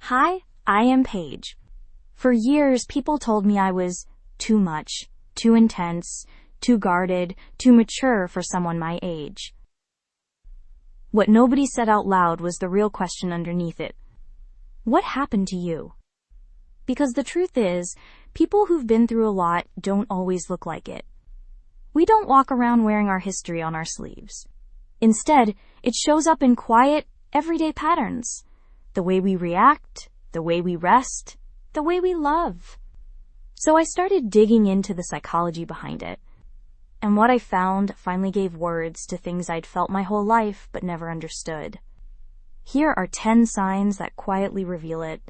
Hi, I am Paige. For years, people told me I was too much, too intense, too guarded, too mature for someone my age. What nobody said out loud was the real question underneath it. What happened to you? Because the truth is, people who've been through a lot don't always look like it. We don't walk around wearing our history on our sleeves. Instead, it shows up in quiet, everyday patterns. The way we react, the way we rest, the way we love. So I started digging into the psychology behind it. And what I found finally gave words to things I'd felt my whole life but never understood. Here are 10 signs that quietly reveal it.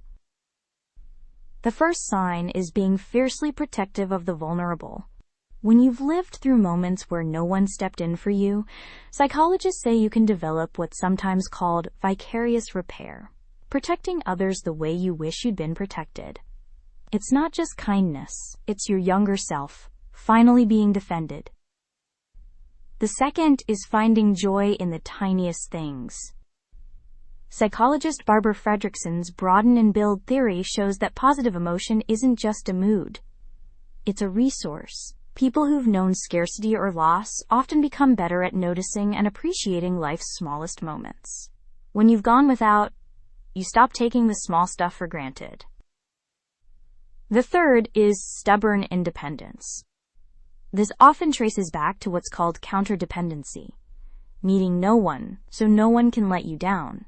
The first sign is being fiercely protective of the vulnerable. When you've lived through moments where no one stepped in for you, psychologists say you can develop what's sometimes called vicarious repair, protecting others the way you wish you'd been protected. It's not just kindness, it's your younger self, finally being defended. The second is finding joy in the tiniest things. Psychologist Barbara Fredrickson's broaden and build theory shows that positive emotion isn't just a mood. It's a resource. People who've known scarcity or loss often become better at noticing and appreciating life's smallest moments. When you've gone without, you stop taking the small stuff for granted. The third is stubborn independence. This often traces back to what's called counter-dependency, needing no one so no one can let you down.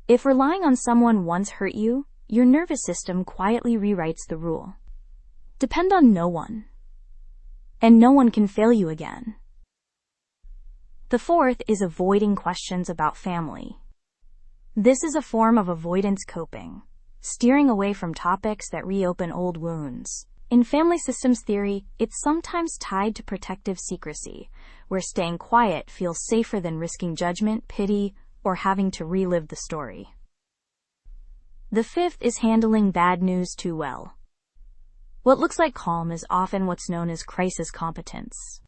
If relying on someone once hurt you, your nervous system quietly rewrites the rule. Depend on no one, and no one can fail you again. The fourth is avoiding questions about family. This is a form of avoidance coping, steering away from topics that reopen old wounds. In family systems theory, it's sometimes tied to protective secrecy, where staying quiet feels safer than risking judgment, pity, or having to relive the story. The fifth is handling bad news too well. What looks like calm is often what's known as crisis competence.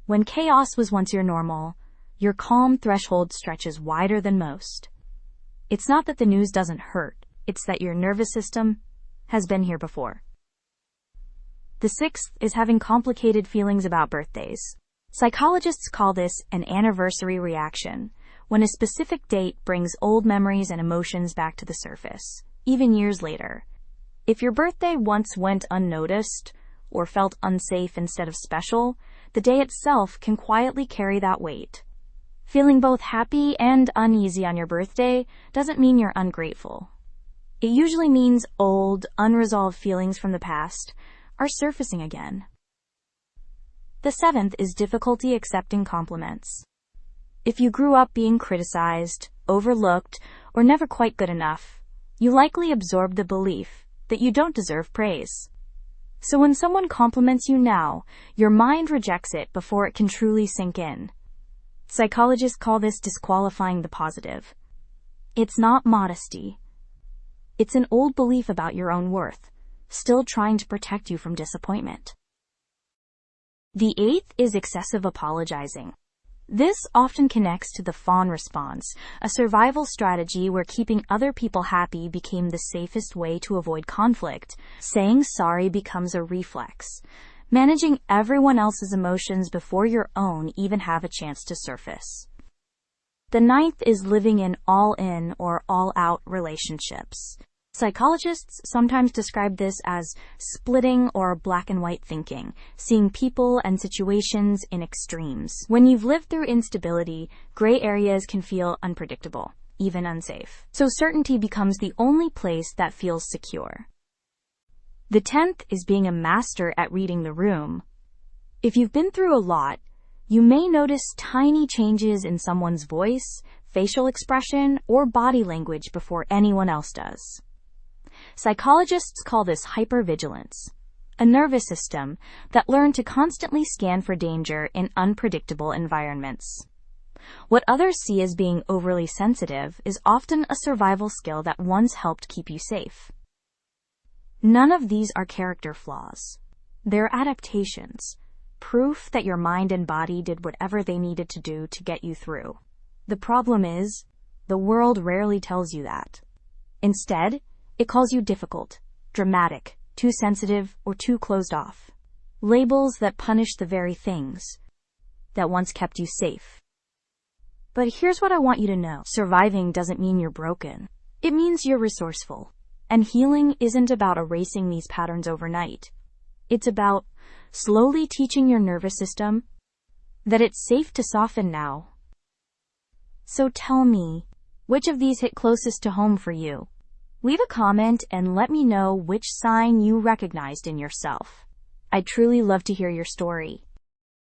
When chaos was once your normal, your calm threshold stretches wider than most. It's not that the news doesn't hurt, it's that your nervous system has been here before. The sixth is having complicated feelings about birthdays. Psychologists call this an anniversary reaction, when a specific date brings old memories and emotions back to the surface, even years later. If your birthday once went unnoticed, or felt unsafe instead of special, the day itself can quietly carry that weight. Feeling both happy and uneasy on your birthday doesn't mean you're ungrateful. It usually means old, unresolved feelings from the past are surfacing again. The seventh is difficulty accepting compliments. If you grew up being criticized, overlooked, or never quite good enough, you likely absorbed the belief that you don't deserve praise. So when someone compliments you now, your mind rejects it before it can truly sink in. Psychologists call this disqualifying the positive. It's not modesty. It's an old belief about your own worth, still trying to protect you from disappointment. The eighth is excessive apologizing. This often connects to the fawn response, a survival strategy where keeping other people happy became the safest way to avoid conflict. Saying sorry becomes a reflex, managing everyone else's emotions before your own even have a chance to surface. The ninth is living in all-in or all-out relationships. Psychologists sometimes describe this as splitting or black and white thinking, seeing people and situations in extremes. When you've lived through instability, gray areas can feel unpredictable, even unsafe. So certainty becomes the only place that feels secure. The 10th is being a master at reading the room. If you've been through a lot, you may notice tiny changes in someone's voice, facial expression, or body language before anyone else does. Psychologists call this hypervigilance, a nervous system that learned to constantly scan for danger in unpredictable environments. What others see as being overly sensitive is often a survival skill that once helped keep you safe. None of these are character flaws. They're adaptations, proof that your mind and body did whatever they needed to do to get you through. The problem is, the world rarely tells you that. Instead, It calls you difficult, dramatic, too sensitive, or too closed off. Labels that punish the very things that once kept you safe. But here's what I want you to know. Surviving doesn't mean you're broken. It means you're resourceful. And healing isn't about erasing these patterns overnight. It's about slowly teaching your nervous system that it's safe to soften now. So tell me, which of these hit closest to home for you? Leave a comment and let me know which sign you recognized in yourself. I'd truly love to hear your story.